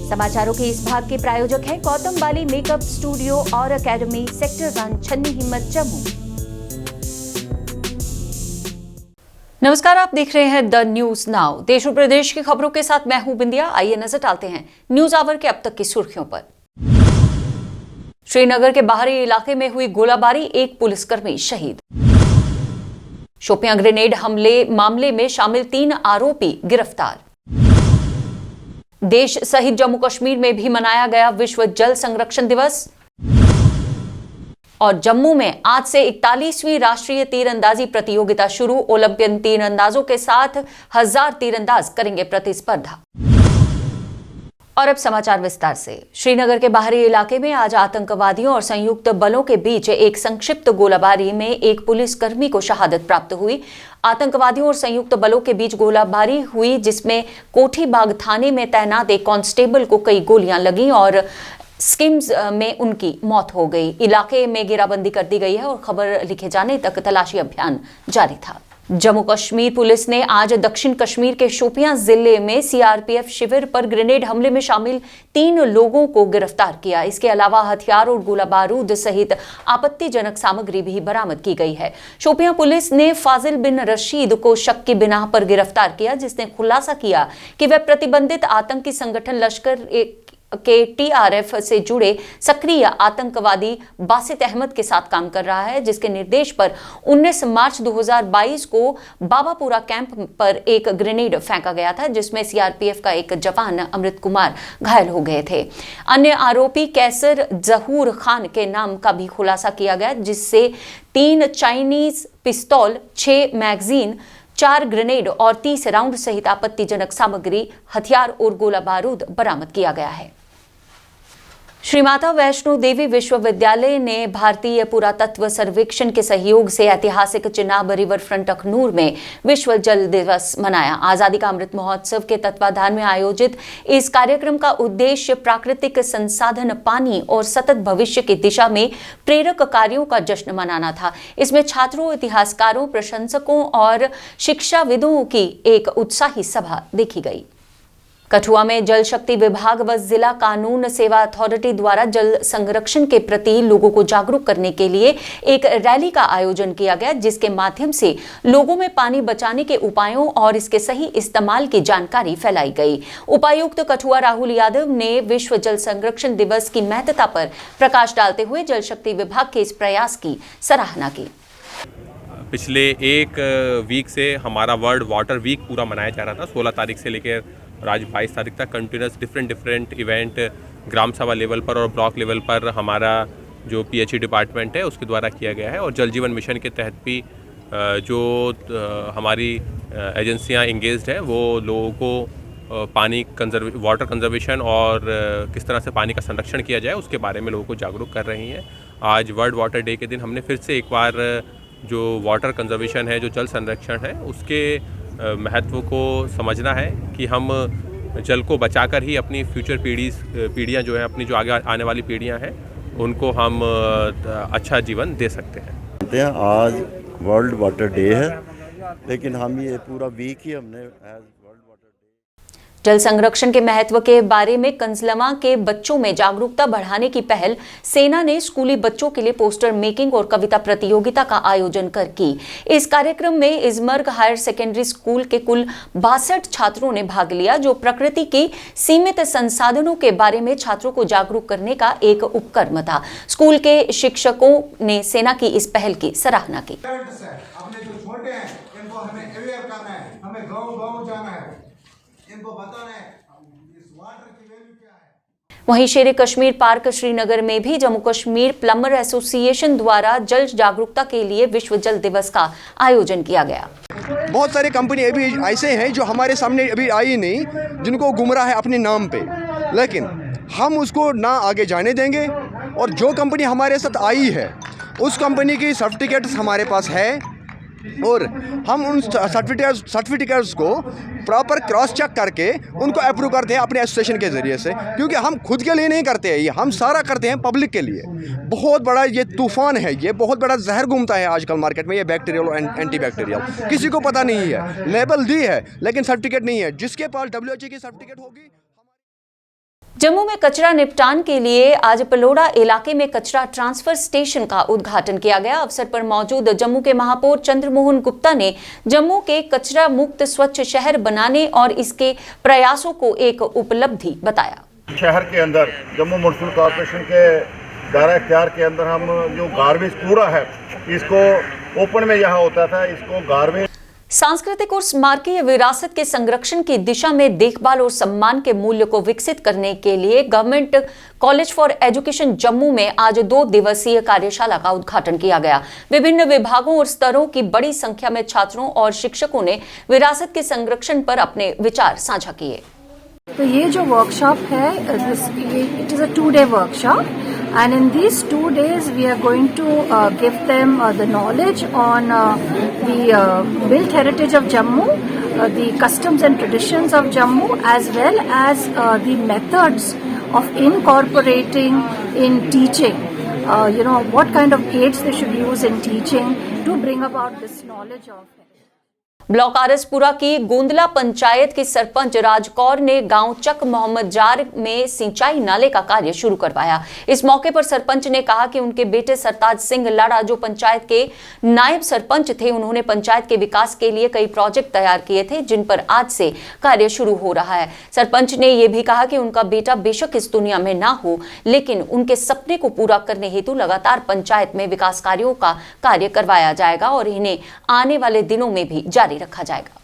समाचारों के इस भाग के प्रायोजक हैं गौतम बाली मेकअप स्टूडियो और एकेडमी, सेक्टर 1, छन्नी हिम्मत, जम्मू। नमस्कार, आप देख रहे हैं द न्यूज नाउ। देश और प्रदेश की खबरों के साथ मैं हूं बिंदिया। आइए नजर डालते हैं न्यूज आवर के अब तक की सुर्खियों पर। श्रीनगर के बाहरी इलाके में हुई गोलाबारी, एक पुलिसकर्मी शहीद। शोपियां ग्रेनेड हमले मामले में शामिल 3 आरोपी गिरफ्तार। देश सहित जम्मू कश्मीर में भी मनाया गया विश्व जल संरक्षण दिवस। और जम्मू में आज से 41वीं राष्ट्रीय तीरंदाजी प्रतियोगिता शुरू। ओलंपियन तीरंदाजों के साथ 1000 तीरंदाज करेंगे प्रतिस्पर्धा। और अब समाचार विस्तार से। श्रीनगर के बाहरी इलाके में आज आतंकवादियों और संयुक्त बलों के बीच एक संक्षिप्त गोलाबारी में एक पुलिसकर्मी को शहादत प्राप्त हुई। आतंकवादियों और संयुक्त बलों के बीच गोलाबारी हुई, जिसमें कोठी बाग थाने में तैनात एक कांस्टेबल को कई गोलियां लगीं और स्किम्स में उनकी मौत हो गई। इलाके में घेराबंदी कर दी गई है और खबर लिखे जाने तक तलाशी अभियान जारी था। जम्मू कश्मीर पुलिस ने आज दक्षिण कश्मीर के शोपियां जिले में सीआरपीएफ शिविर पर ग्रेनेड हमले में शामिल 3 लोगों को गिरफ्तार किया। इसके अलावा हथियार और गोला बारूद सहित आपत्तिजनक सामग्री भी बरामद की गई है। शोपियां पुलिस ने फाजिल बिन रशीद को शक की बिना पर गिरफ्तार किया, जिसने खुलासा किया कि वह प्रतिबंधित आतंकी संगठन लश्कर के टीआरएफ से जुड़े सक्रिय आतंकवादी बासित अहमद के साथ काम कर रहा है, जिसके निर्देश पर 19 मार्च 2022 को बाबापुरा कैंप पर एक ग्रेनेड फेंका गया था, जिसमें सीआरपीएफ का एक जवान अमृत कुमार घायल हो गए थे। अन्य आरोपी कैसर जहूर खान के नाम का भी खुलासा किया गया, जिससे 3 चाइनीज पिस्तौल, 6 मैगजीन, 4 ग्रेनेड और 30 राउंड सहित आपत्तिजनक सामग्री, हथियार और गोला बारूद बरामद किया गया है। श्री माता वैष्णो देवी विश्वविद्यालय ने भारतीय पुरातत्व सर्वेक्षण के सहयोग से ऐतिहासिक चिनाब रिवर फ्रंट अखनूर में विश्व जल दिवस मनाया। आजादी का अमृत महोत्सव के तत्वाधान में आयोजित इस कार्यक्रम का उद्देश्य प्राकृतिक संसाधन, पानी और सतत भविष्य की दिशा में प्रेरक कार्यों का जश्न मनाना था। इसमें छात्रों, इतिहासकारों, प्रशंसकों और शिक्षाविदों की एक उत्साही सभा देखी गई। कठुआ में जल शक्ति विभाग व जिला कानून सेवा अथॉरिटी द्वारा जल संरक्षण के प्रति लोगों को जागरूक करने के लिए एक रैली का आयोजन किया गया, जिसके माध्यम से लोगों में पानी बचाने के उपायों और इसके सही इस्तेमाल की जानकारी फैलाई गई। उपायुक्त कठुआ राहुल यादव ने विश्व जल संरक्षण दिवस की महत्ता पर प्रकाश डालते हुए जल शक्ति विभाग के इस प्रयास की सराहना की। पिछले एक वीक से हमारा वर्ल्ड वाटर वीक पूरा मनाया जा रहा था। 16 तारीख से लेकर आज 22 तारीख तक कंटिन्यूस डिफरेंट इवेंट ग्राम सभा लेवल पर और ब्लॉक लेवल पर हमारा जो पीएचई डिपार्टमेंट है उसके द्वारा किया गया है। और जल जीवन मिशन के तहत भी जो हमारी एजेंसियां इंगेज्ड हैं वो लोगों को पानी वाटर कंजर्वेशन और किस तरह से पानी का संरक्षण किया जाए उसके बारे में लोगों को जागरूक कर रही हैं। आज वर्ल्ड वाटर डे के दिन हमने फिर से एक बार जो वाटर कंजर्वेशन है, जो जल संरक्षण है, उसके महत्व को समझना है कि हम जल को बचाकर ही अपनी फ्यूचर पीढ़ियाँ जो हैं, अपनी जो आगे आने वाली पीढ़ियाँ हैं, उनको हम अच्छा जीवन दे सकते हैं। आज वर्ल्ड वाटर डे है, लेकिन हम ये पूरा वीक ही हमने जल संरक्षण के महत्व के बारे में कंजलमा के बच्चों में जागरूकता बढ़ाने की पहल सेना ने स्कूली बच्चों के लिए पोस्टर मेकिंग और कविता प्रतियोगिता का आयोजन कर की। इस कार्यक्रम में इजमर्ग हायर सेकेंडरी स्कूल के कुल 62 छात्रों ने भाग लिया, जो प्रकृति के सीमित संसाधनों के बारे में छात्रों को जागरूक करने का एक उपक्रम था। स्कूल के शिक्षकों ने सेना की इस पहल की सराहना की। वहीं शेर कश्मीर पार्क श्रीनगर में भी जम्मू कश्मीर प्लम्बर एसोसिएशन द्वारा जल जागरूकता के लिए विश्व जल दिवस का आयोजन किया गया। बहुत सारी कंपनी अभी ऐसे हैं जो हमारे सामने अभी आई नहीं, जिनको गुमराह है अपने नाम पे, लेकिन हम उसको ना आगे जाने देंगे। और जो कंपनी हमारे साथ आई है उस कंपनी की सर्टिफिकेट्स हमारे पास है और हम उन सर्टिफिकेट्स को प्रॉपर क्रॉस चेक करके उनको अप्रूव करते हैं अपने एसोसिएशन के ज़रिए से, क्योंकि हम खुद के लिए नहीं करते हैं, ये हम सारा करते हैं पब्लिक के लिए। बहुत बड़ा ये तूफ़ान है, ये बहुत बड़ा जहर घूमता है आजकल मार्केट में, ये बैक्टीरियल और एंटी बैक्टीरियल। किसी को पता नहीं है, लेबल दी है लेकिन सर्टिफिकेट नहीं है। जिसके पास WHO की सर्टिफिकेट होगी। जम्मू में कचरा निपटान के लिए आज पलोड़ा इलाके में कचरा ट्रांसफर स्टेशन का उद्घाटन किया गया। अवसर पर मौजूद जम्मू के महापौर चंद्रमोहन गुप्ता ने जम्मू के कचरा मुक्त स्वच्छ शहर बनाने और इसके प्रयासों को एक उपलब्धि बताया। शहर के अंदर जम्मू म्युनिसिपल कॉर्पोरेशन के दायरा इख्तियार के अंदर हम जो गार्बेज कूड़ा है इसको ओपन में यहाँ होता था, इसको गार्बेज सांस्कृतिक और स्मारकीय विरासत के संरक्षण की दिशा में देखभाल और सम्मान के मूल्य को विकसित करने के लिए government college for education Jammu में आज 2 दिवसीय कार्यशाला का उद्घाटन किया गया। विभिन्न विभागों और स्तरों की बड़ी संख्या में छात्रों और शिक्षकों ने विरासत के संरक्षण पर अपने विचार साझा किए। तो ये जो वर्कशॉप है, it is a 2-day workshop and in these 2 days we are going to give them the knowledge on the built heritage of Jammu, the customs and traditions of Jammu, as well as the methods of incorporating in teaching, what kind of aids they should use in teaching to bring about this knowledge of block Araspura की गोंदला पंचायत के सरपंच राजकौर ने गांव चक Mohammad jar में सिंचाई नाले का कार्य शुरू करवाया। इस मौके पर सरपंच ने कहा कि उनके बेटे सरताज सिंह लाड़ा जो पंचायत के नायब सरपंच थे, उन्होंने पंचायत के विकास के लिए कई प्रोजेक्ट तैयार किए थे जिन पर आज से कार्य शुरू हो रहा है। सरपंच ने यह भी कहा कि उनका बेटा बेशक इस दुनिया में ना हो, लेकिन उनके सपने को पूरा करने हेतु लगातार पंचायत में विकास कार्यों का कार्य करवाया जाएगा और इन्हें आने वाले दिनों में भी जारी रखा जाएगा।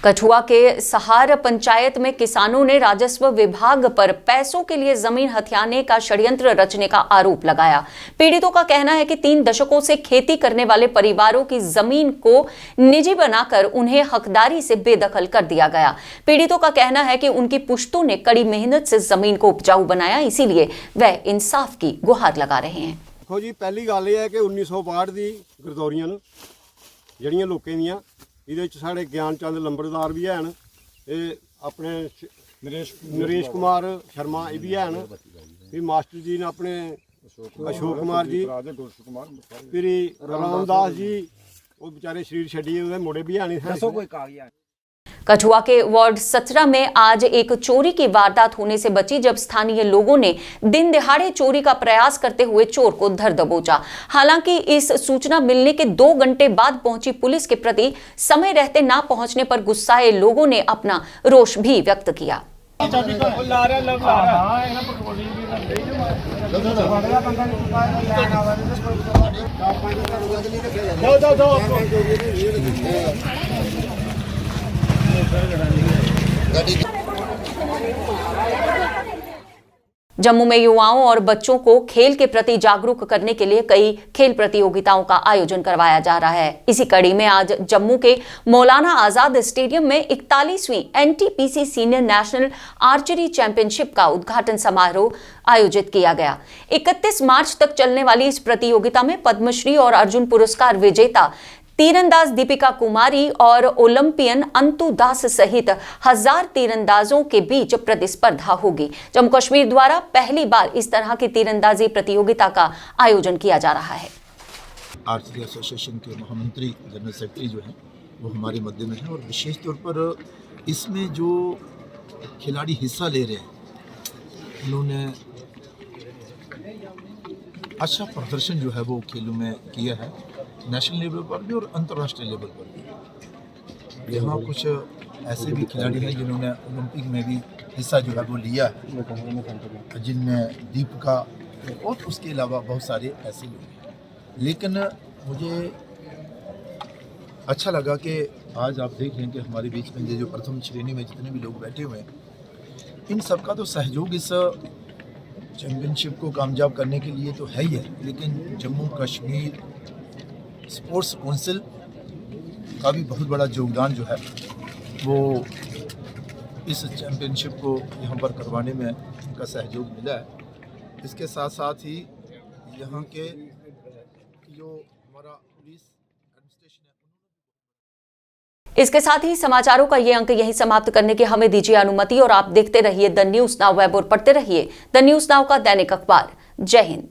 कठुआ के सहार पंचायत में किसानों ने राजस्व विभाग पर पैसों के लिए जमीन हथियाने का षड्यंत्र रचने का आरोप लगाया। पीड़ितों का कहना है कि 3 दशकों से खेती करने वाले परिवारों की जमीन को निजी बनाकर उन्हें हकदारी से बेदखल कर दिया गया। पीड़ितों का कहना है कि उनकी पुश्तों ने कड़ी मेहनत से जमीन को उपजाऊ बनाया, इसीलिए वह इंसाफ की गुहार लगा रहे हैं। देखो जी, पहली गल यह है कि 1962 की गरदौरियां जड़ियां लोकें दियां ਇਹਦੇ ਵਿੱਚ ਸਾਡੇ ਗਿਆਨ ਚੰਦ ਲੰਬੜਦਾਰ ਵੀ ਹਨ, ਇਹ ਆਪਣੇ ਨਰੇਸ਼ ਕੁਮਾਰ ਸ਼ਰਮਾ ਇਹ ਵੀ ਹਨ, ਫਿਰ ਮਾਸਟਰ ਜੀ ਨੇ ਆਪਣੇ ਅਸ਼ੋਕ ਕੁਮਾਰ ਜੀ, ਫਿਰ ਰਾਮਦਾਸ ਜੀ, ਉਹ ਵਿਚਾਰੇ शरीर ਛੱਡੀ ਉਹਦੇ ਮੁੰਡੇ ਵੀ ਹਨ। ਦੱਸੋ ਕੋਈ ਕਾਗਜ਼। कठुआ के वार्ड 17 में आज एक चोरी की वारदात होने से बची जब स्थानीय लोगों ने दिन दिहाड़े चोरी का प्रयास करते हुए चोर को धर दबोचा। हालांकि इस सूचना मिलने के 2 घंटे बाद पहुंची पुलिस के प्रति समय रहते ना पहुंचने पर गुस्साए लोगों ने अपना रोष भी व्यक्त किया। जम्मू में युवाओं और बच्चों को खेल के प्रति जागरूक करने के लिए कई खेल प्रतियोगिताओं का आयोजन करवाया जा रहा है। इसी कड़ी में आज जम्मू के मौलाना आजाद स्टेडियम में 41वीं NTPC senior national archery championship का उद्घाटन समारोह आयोजित किया गया। 31 मार्च तक चलने वाली इस प्रतियोगिता में पद्मश्री और अर्जुन पुरस्कार विजेता तीरंदाज दीपिका कुमारी और ओलंपियन अंतु दास सहित 1000 तीरंदाजों के बीच प्रतिस्पर्धा होगी। जम्मू कश्मीर द्वारा पहली बार इस तरह की तीरंदाजी प्रतियोगिता का आयोजन किया जा रहा है। आर्चरी एसोसिएशन के महामंत्री जनरल सेक्रेटरी जो हैं वो हमारे मध्य में हैं और विशेष तौर पर इसमें जो खिलाड़ी हिस्सा ले रहे हैं उन्होंने अच्छा प्रदर्शन जो है वो खेलों में किया है, नेशनल लेवल पर भी और अंतर्राष्ट्रीय लेवल पर भी। यहाँ कुछ ऐसे भी खिलाड़ी हैं जिन्होंने ओलंपिक में भी हिस्सा जो है वो लिया है, जिनमें दीपिका और उसके अलावा बहुत सारे ऐसे लोग हैं। लेकिन मुझे अच्छा लगा कि आज आप देख लें कि हमारे बीच में ये जो प्रथम श्रेणी में जितने भी लोग बैठे हुए हैं, इन सबका तो सहयोग इस चैम्पियनशिप को कामयाब करने के लिए तो है ही है, लेकिन जम्मू कश्मीर स्पोर्ट्स काउंसिल का भी बहुत बड़ा योगदान जो है वो इस चैम्पियनशिप को यहाँ पर करवाने में उनका सहयोग मिला है। इसके साथ साथ ही यहाँ के जो हमारा पुलिस एडमिनिस्ट्रेशन है। इसके साथ ही समाचारों का ये अंक यहीं समाप्त करने की हमें दीजिए अनुमति और आप देखते रहिए द न्यूज़ नाउ वेब और पढ़ते रहिए द न्यूज़ नाउ का दैनिक अखबार। जय हिंद।